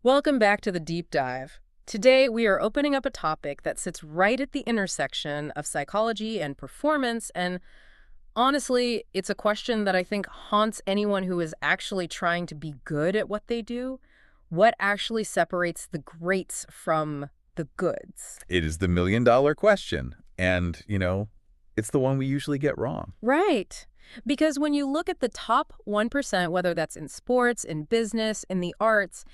Welcome back to the deep dive. Today, we are opening up a topic that sits right at the intersection of psychology and performance, and honestly, it's a question that I think haunts anyone who is actually trying to be good at what they do. What actually separates the greats from the goods? It is the million-dollar question, and, it's the one we usually get wrong. Right. Because when you look at the top 1%, whether that's in sports, in business, in the arts,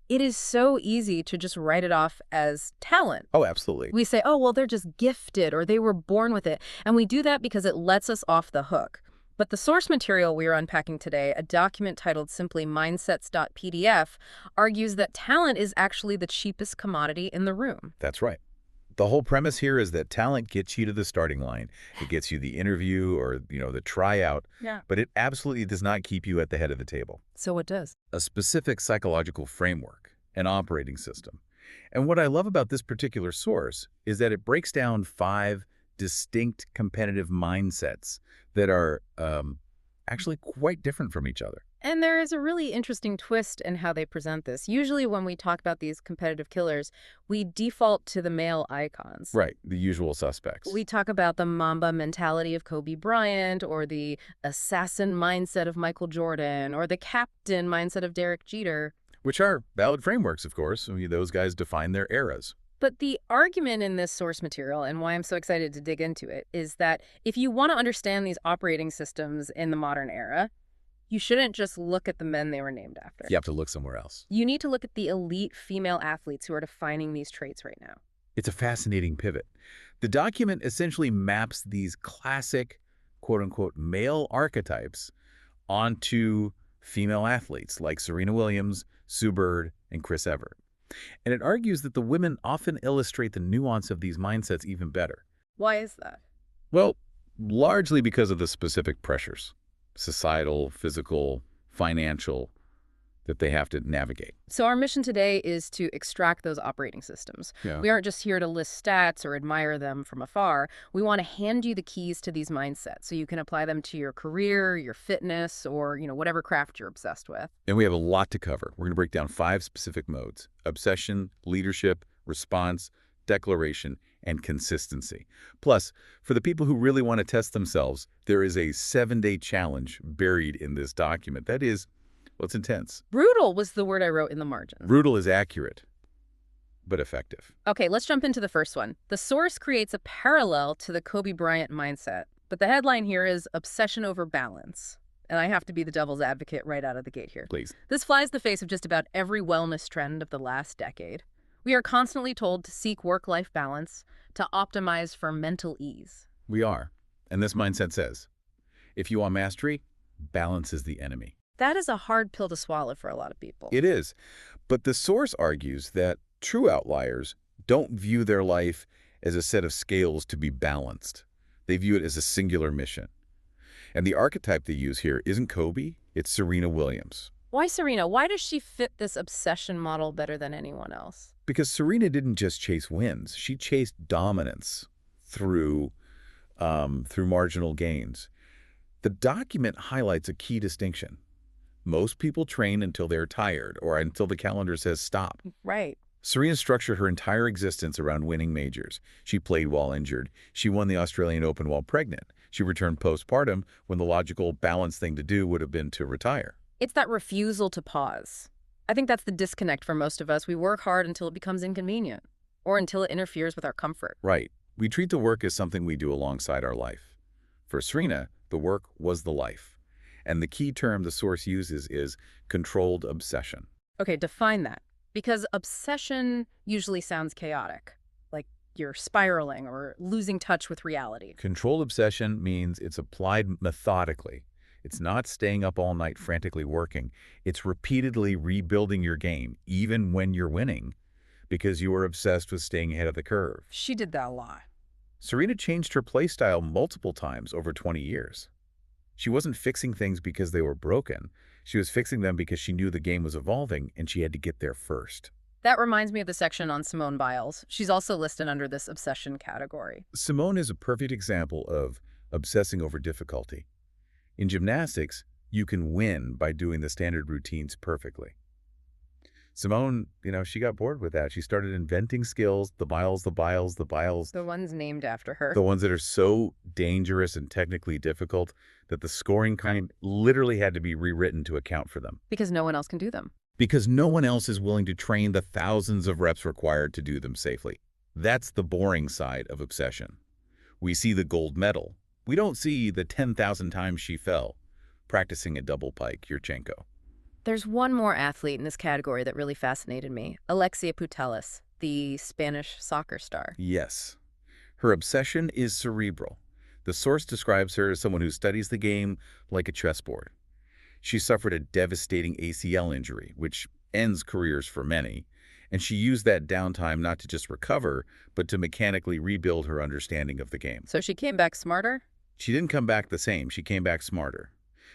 it is so easy to just write it off as talent. Oh, absolutely. We say, oh, well, they're just gifted or they were born with it. And we do that because it lets us off the hook. But the source material we are unpacking today, a document titled simply mindsets.pdf, argues that talent is actually the cheapest commodity in the room. That's right. The whole premise here is that talent gets you to the starting line. It gets you the interview or, the tryout, Yeah. but it absolutely does not keep you at the head of the table. So what does? A specific psychological framework, an operating system. And what I love about this particular source is that it breaks down 5 distinct competitive mindsets that are actually quite different from each other. And there is a really interesting twist in how they present this. Usually when we talk about these competitive killers, we default to the male icons. Right, the usual suspects. We talk about the Mamba mentality of Kobe Bryant, or the assassin mindset of Michael Jordan, or the captain mindset of Derek Jeter. Which are valid frameworks, of course. I mean, those guys define their eras. But the argument in this source material, and why I'm so excited to dig into it, is that if you want to understand these operating systems in the modern era, you shouldn't just look at the men they were named after. You have to look somewhere else. You need to look at the elite female athletes who are defining these traits right now. It's a fascinating pivot. The document essentially maps these classic, quote-unquote, male archetypes onto female athletes like Serena Williams, Sue Bird, and Chris Evert. And it argues that the women often illustrate the nuance of these mindsets even better. Why is that? Well, largely because of the specific pressures, societal, physical, financial, that they have to navigate. So our mission today is to extract those operating systems. Yeah. We aren't just here to list stats or admire them from afar. We want to hand you the keys to these mindsets so you can apply them to your career, your fitness, or whatever craft you're obsessed with. And we have a lot to cover. We're going to break down 5 specific modes: obsession, leadership, response, declaration, and consistency. Plus, for the people who really want to test themselves, there is a 7-day challenge buried in this document. That is, well, it's intense. Brutal was the word I wrote in the margins. Brutal is accurate, but effective. Okay, let's jump into the first one. The source creates a parallel to the Kobe Bryant mindset, but the headline here is obsession over balance. And I have to be the devil's advocate right out of the gate here. Please. This flies the face of just about every wellness trend of the last decade. We are constantly told to seek work-life balance, to optimize for mental ease. We are. And this mindset says, if you want mastery, balance is the enemy. That is a hard pill to swallow for a lot of people. It is. But the source argues that true outliers don't view their life as a set of scales to be balanced. They view it as a singular mission. And the archetype they use here isn't Kobe, it's Serena Williams. Why Serena? Why does she fit this obsession model better than anyone else? Because Serena didn't just chase wins. She chased dominance through marginal gains. The document highlights a key distinction. Most people train until they're tired or until the calendar says stop. Right. Serena structured her entire existence around winning majors. She played while injured. She won the Australian Open while pregnant. She returned postpartum when the logical, balanced thing to do would have been to retire. It's that refusal to pause. I think that's the disconnect for most of us. We work hard until it becomes inconvenient or until it interferes with our comfort. Right. We treat the work as something we do alongside our life. For Serena, the work was the life. And the key term the source uses is controlled obsession. Okay, define that. Because obsession usually sounds chaotic, like you're spiraling or losing touch with reality. Controlled obsession means it's applied methodically. It's not staying up all night frantically working. It's repeatedly rebuilding your game, even when you're winning, because you are obsessed with staying ahead of the curve. She did that a lot. Serena changed her play style multiple times over 20 years. She wasn't fixing things because they were broken. She was fixing them because she knew the game was evolving and she had to get there first. That reminds me of the section on Simone Biles. She's also listed under this obsession category. Simone is a perfect example of obsessing over difficulty. In gymnastics, you can win by doing the standard routines perfectly. Simone, she got bored with that. She started inventing skills, the Biles, The ones named after her. the ones that are so dangerous and technically difficult that the scoring kind literally had to be rewritten to account for them. Because no one else can do them. Because no one else is willing to train the thousands of reps required to do them safely. That's the boring side of obsession. We see the gold medal. We don't see the 10,000 times she fell, practicing a double pike, Yurchenko. There's one more athlete in this category that really fascinated me, Alexia Putellas, the Spanish soccer star. Yes. Her obsession is cerebral. The source describes her as someone who studies the game like a chessboard. She suffered a devastating ACL injury, which ends careers for many, and she used that downtime not to just recover, but to mechanically rebuild her understanding of the game. So she came back smarter? She didn't come back the same. She came back smarter.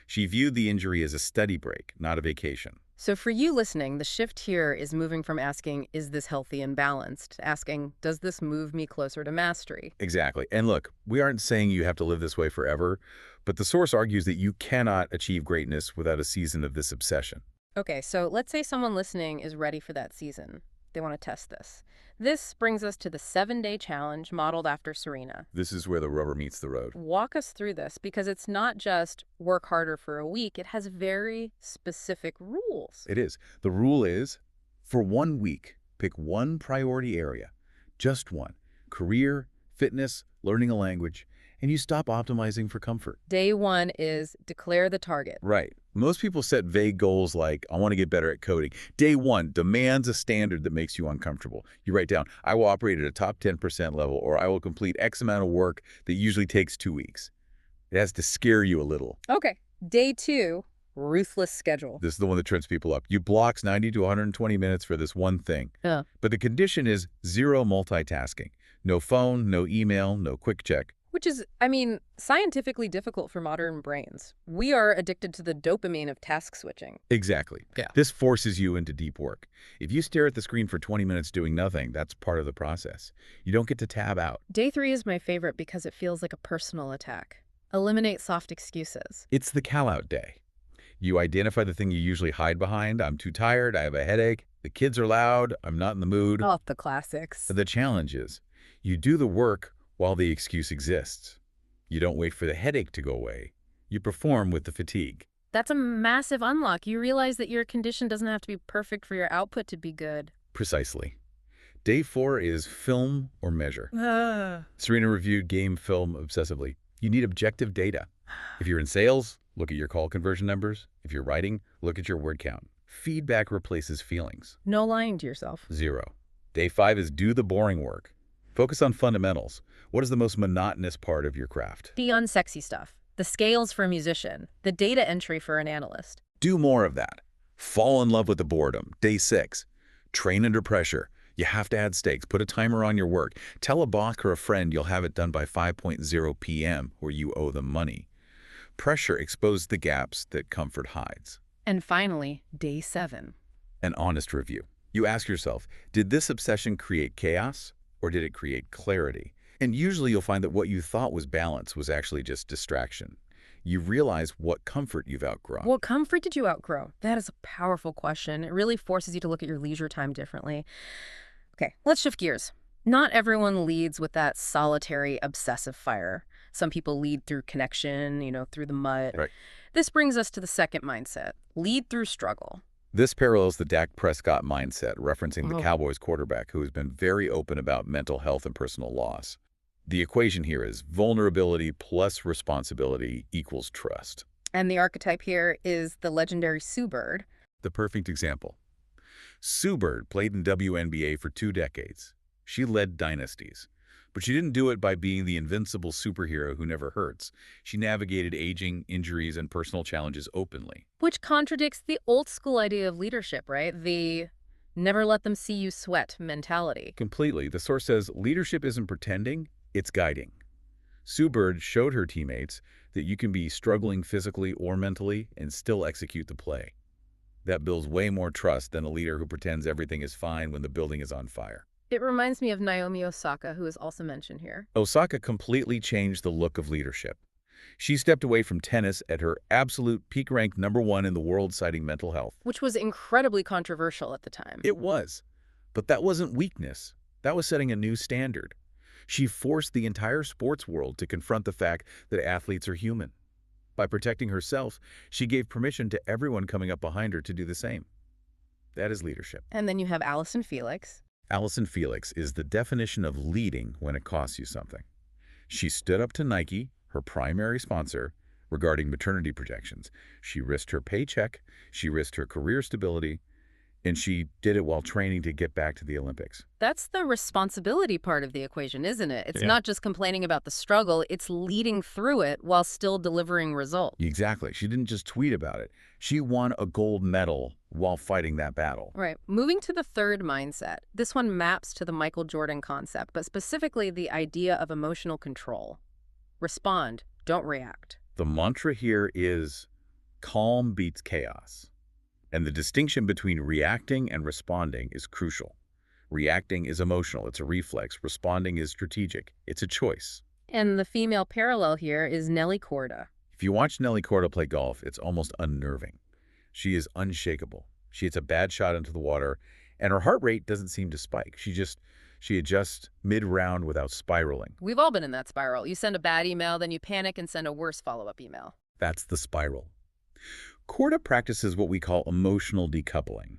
She viewed the injury as a study break, not a vacation. So for you listening, the shift here is moving from asking, is this healthy and balanced, to asking, does this move me closer to mastery? Exactly. And look, we aren't saying you have to live this way forever, but the source argues that you cannot achieve greatness without a season of this obsession. Okay, so let's say someone listening is ready for that season. They want to test this. This brings us to the 7-day challenge modeled after Serena. This is where the rubber meets the road. Walk us through this, because it's not just work harder for a week. It has very specific rules. It is. The rule is, for 1 week, pick one priority area, just one. Career, fitness, learning a language, and you stop optimizing for comfort. Day 1 is declare the target. Right. Most people set vague goals like, I want to get better at coding. Day 1 demands a standard that makes you uncomfortable. You write down, I will operate at a top 10% level, or I will complete X amount of work that usually takes 2 weeks. It has to scare you a little. Okay. Day 2, ruthless schedule. This is the one that trips people up. You blocks 90 to 120 minutes for this one thing. Yeah. But the condition is 0 multitasking. No phone, no email, no quick check. Which is, scientifically difficult for modern brains. We are addicted to the dopamine of task switching. Exactly. Yeah. This forces you into deep work. If you stare at the screen for 20 minutes doing nothing, that's part of the process. You don't get to tab out. Day 3 is my favorite because it feels like a personal attack. Eliminate soft excuses. It's the call-out day. You identify the thing you usually hide behind. I'm too tired. I have a headache. The kids are loud. I'm not in the mood. Oh, the classics. The challenge is, you do the work while the excuse exists. You don't wait for the headache to go away. You perform with the fatigue. That's a massive unlock. You realize that your condition doesn't have to be perfect for your output to be good. Precisely. Day 4 is film or measure. Serena reviewed game film obsessively. You need objective data. If you're in sales, look at your call conversion numbers. If you're writing, look at your word count. Feedback replaces feelings. No lying to yourself. 0. Day 5 is do the boring work. Focus on fundamentals. What is the most monotonous part of your craft? The unsexy stuff. The scales for a musician. The data entry for an analyst. Do more of that. Fall in love with the boredom. Day 6. Train under pressure. You have to add stakes. Put a timer on your work. Tell a boss or a friend you'll have it done by 5:00 p.m. or you owe them money. Pressure exposes the gaps that comfort hides. And finally, day 7. An honest review. You ask yourself, did this obsession create chaos or did it create clarity? And usually you'll find that what you thought was balance was actually just distraction. You realize what comfort you've outgrown. What comfort did you outgrow? That is a powerful question. It really forces you to look at your leisure time differently. Okay, let's shift gears. Not everyone leads with that solitary, obsessive fire. Some people lead through connection, through the mud. Right. This brings us to the second mindset, lead through struggle. This parallels the Dak Prescott mindset, referencing the Cowboys quarterback who has been very open about mental health and personal loss. The equation here is vulnerability plus responsibility equals trust. And the archetype here is the legendary Sue Bird. The perfect example. Sue Bird played in WNBA for 2 decades. She led dynasties. But she didn't do it by being the invincible superhero who never hurts. She navigated aging, injuries, and personal challenges openly. Which contradicts the old school idea of leadership, right? The never let them see you sweat mentality. Completely. The source says leadership isn't pretending, it's guiding. Sue Bird showed her teammates that you can be struggling physically or mentally and still execute the play. That builds way more trust than a leader who pretends everything is fine when the building is on fire. It reminds me of Naomi Osaka, who is also mentioned here. Osaka completely changed the look of leadership. She stepped away from tennis at her absolute peak rank #1 in the world, citing mental health. Which was incredibly controversial at the time. It was. But that wasn't weakness. That was setting a new standard. She forced the entire sports world to confront the fact that athletes are human. By protecting herself, she gave permission to everyone coming up behind her to do the same. That is leadership. And then you have Allison Felix. Allison Felix is the definition of leading when it costs you something. She stood up to Nike, her primary sponsor, regarding maternity projections. She risked her paycheck, she risked her career stability, and she did it while training to get back to the Olympics. That's the responsibility part of the equation, isn't it? It's Yeah. not just complaining about the struggle, it's leading through it while still delivering results. Exactly. She didn't just tweet about it. She won a gold medal while fighting that battle. Right. Moving to the third mindset. This one maps to the Michael Jordan concept, but specifically the idea of emotional control. Respond, don't react. The mantra here is calm beats chaos. And the distinction between reacting and responding is crucial. Reacting is emotional, it's a reflex. Responding is strategic, it's a choice. And the female parallel here is Nelly Korda. If you watch Nelly Korda play golf, it's almost unnerving. She is unshakable. She hits a bad shot into the water, and her heart rate doesn't seem to spike. She adjusts mid-round without spiraling. We've all been in that spiral. You send a bad email, then you panic and send a worse follow-up email. That's the spiral. Korda practices what we call emotional decoupling.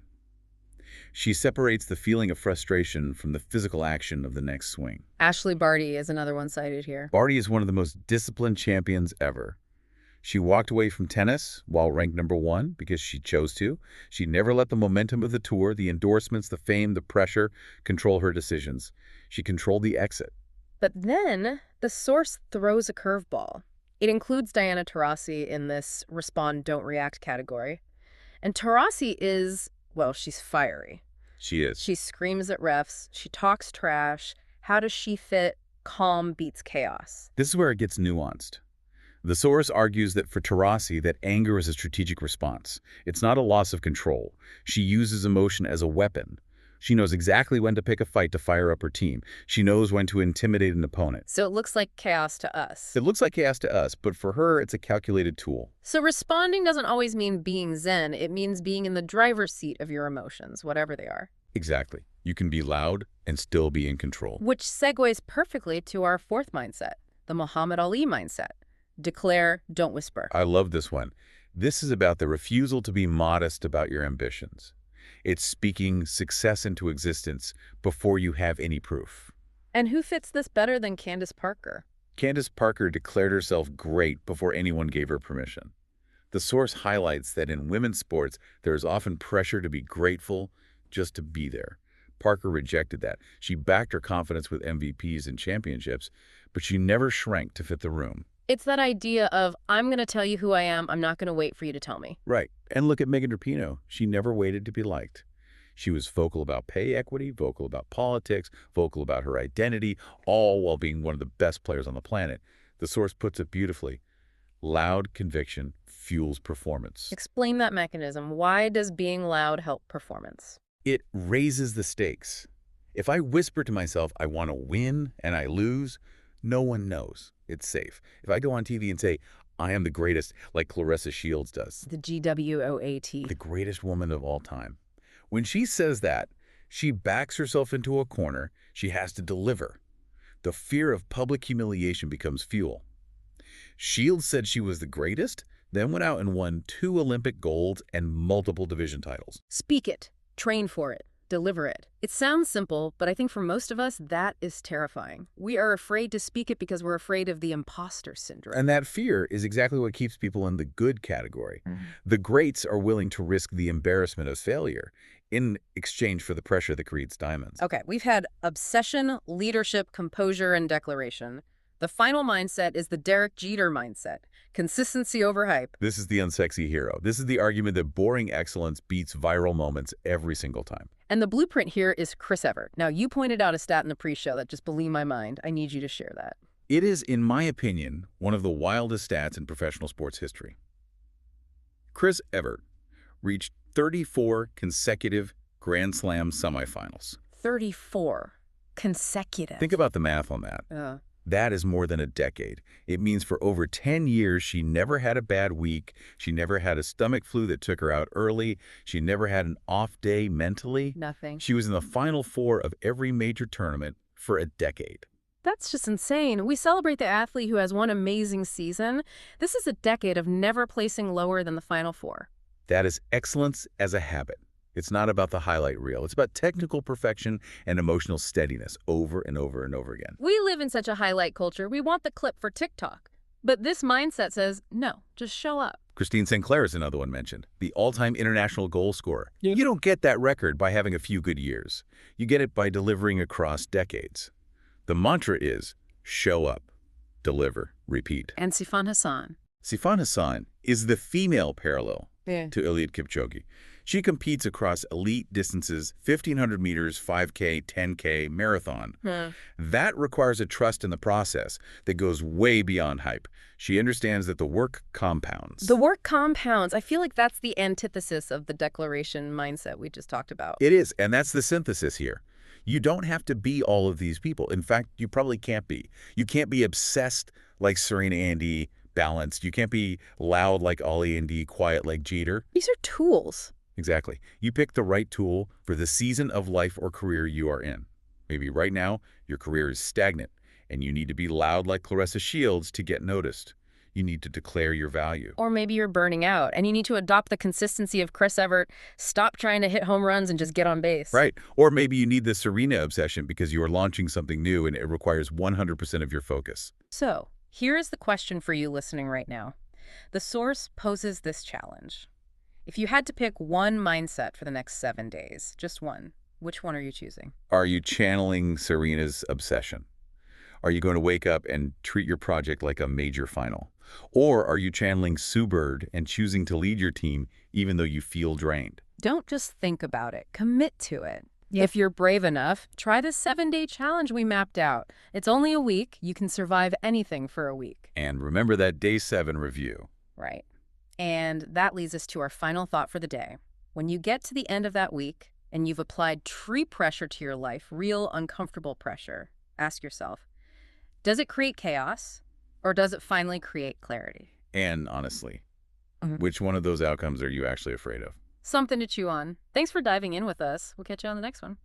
She separates the feeling of frustration from the physical action of the next swing. Ashley Barty is another one cited here. Barty is one of the most disciplined champions ever. She walked away from tennis while ranked #1 because she chose to. She never let the momentum of the tour, the endorsements, the fame, the pressure control her decisions. She controlled the exit. But then the source throws a curveball. It includes Diana Taurasi in this respond, don't react category. And Taurasi is, well, she's fiery. She is. She screams at refs. She talks trash. How does she fit calm beats chaos? This is where it gets nuanced. The source argues that for Taurasi, that anger is a strategic response. It's not a loss of control. She uses emotion as a weapon. She knows exactly when to pick a fight to fire up her team. She knows when to intimidate an opponent. So it looks like chaos to us. It looks like chaos to us, but for her, it's a calculated tool. So responding doesn't always mean being zen. It means being in the driver's seat of your emotions, whatever they are. Exactly. You can be loud and still be in control. Which segues perfectly to our fourth mindset, the Muhammad Ali mindset. Declare, don't whisper. I love this one. This is about the refusal to be modest about your ambitions. It's speaking success into existence before you have any proof. And who fits this better than Candace Parker? Candace Parker declared herself great before anyone gave her permission. The source highlights that in women's sports, there is often pressure to be grateful just to be there. Parker rejected that. She backed her confidence with MVPs and championships, but she never shrank to fit the room. It's that idea of, I'm going to tell you who I am. I'm not going to wait for you to tell me. Right. And look at Megan Rapinoe. She never waited to be liked. She was vocal about pay equity, vocal about politics, vocal about her identity, all while being one of the best players on the planet. The source puts it beautifully. Loud conviction fuels performance. Explain that mechanism. Why does being loud help performance? It raises the stakes. If I whisper to myself, I want to win, and I lose, no one knows. It's safe. If I go on TV and say, I am the greatest, like Clarissa Shields does. The GWOAT. The greatest woman of all time. When she says that, she backs herself into a corner. She has to deliver. The fear of public humiliation becomes fuel. Shields said she was the greatest, then went out and won 2 Olympic golds and multiple division titles. Speak it. Train for it. Deliver it. It sounds simple, but I think for most of us, that is terrifying. We are afraid to speak it because we're afraid of the imposter syndrome. And that fear is exactly what keeps people in the good category. The greats are willing to risk the embarrassment of failure in exchange for the pressure that creates diamonds. Okay, we've had obsession, leadership, composure, and declaration. The final mindset is the Derek Jeter mindset. Consistency over hype. This is the unsexy hero. This is the argument that boring excellence beats viral moments every single time. And the blueprint here is Chris Evert. Now, you pointed out a stat in the pre-show that just blew my mind. I need you to share that. It is, in my opinion, one of the wildest stats in professional sports history. Chris Evert reached 34 consecutive Grand Slam semifinals. 34 consecutive. Think about the math on that. That is more than a decade. It means for over 10 years, she never had a bad week. She never had a stomach flu that took her out early. She never had an off day mentally. Nothing. She was in the Final Four of every major tournament for a decade. That's just insane. We celebrate the athlete who has one amazing season. This is a decade of never placing lower than the Final Four. That is excellence as a habit. It's not about the highlight reel. It's about technical perfection and emotional steadiness over and over and over again. We live in such a highlight culture. We want the clip for TikTok. But this mindset says, no, just show up. Christine Sinclair is another one mentioned, the all-time international goal scorer. You don't get that record by having a few good years. You get it by delivering across decades. The mantra is, show up, deliver, repeat. And Sifan Hassan. Sifan Hassan is the female parallel Yeah. to Eliud Kipchoge. She competes across elite distances, 1,500 meters, 5K, 10K, marathon. That requires a trust in the process that goes way beyond hype. She understands that the work compounds. The work compounds. I feel like that's the antithesis of the declaration mindset we just talked about. It is, and that's the synthesis here. You don't have to be all of these people. In fact, you probably can't be. You can't be obsessed like Serena Andy, balanced. You can't be loud like Ollie Andy, quiet like Jeter. These are tools. Exactly. You pick the right tool for the season of life or career you are in. Maybe right now, your career is stagnant, and you need to be loud like Clarissa Shields to get noticed. You need to declare your value. Or maybe you're burning out, and you need to adopt the consistency of Chris Evert, stop trying to hit home runs and just get on base. Right. Or maybe you need the Serena obsession because you are launching something new and it requires 100% of your focus. So, here is the question for you listening right now. The source poses this challenge. If you had to pick one mindset for the next 7 days, just one, which one are you choosing? Are you channeling Serena's obsession? Are you going to wake up and treat your project like a major final? Or are you channeling Sue Bird and choosing to lead your team even though you feel drained? Don't just think about it. Commit to it. If you're brave enough, try this 7-day challenge we mapped out. It's only a week. You can survive anything for a week. And remember that Day 7 review. Right. And that leads us to our final thought for the day. When you get to the end of that week and you've applied tree pressure to your life, real uncomfortable pressure, ask yourself, does it create chaos or does it finally create clarity? And honestly, which one of those outcomes are you actually afraid of? Something to chew on. Thanks for diving in with us. We'll catch you on the next one.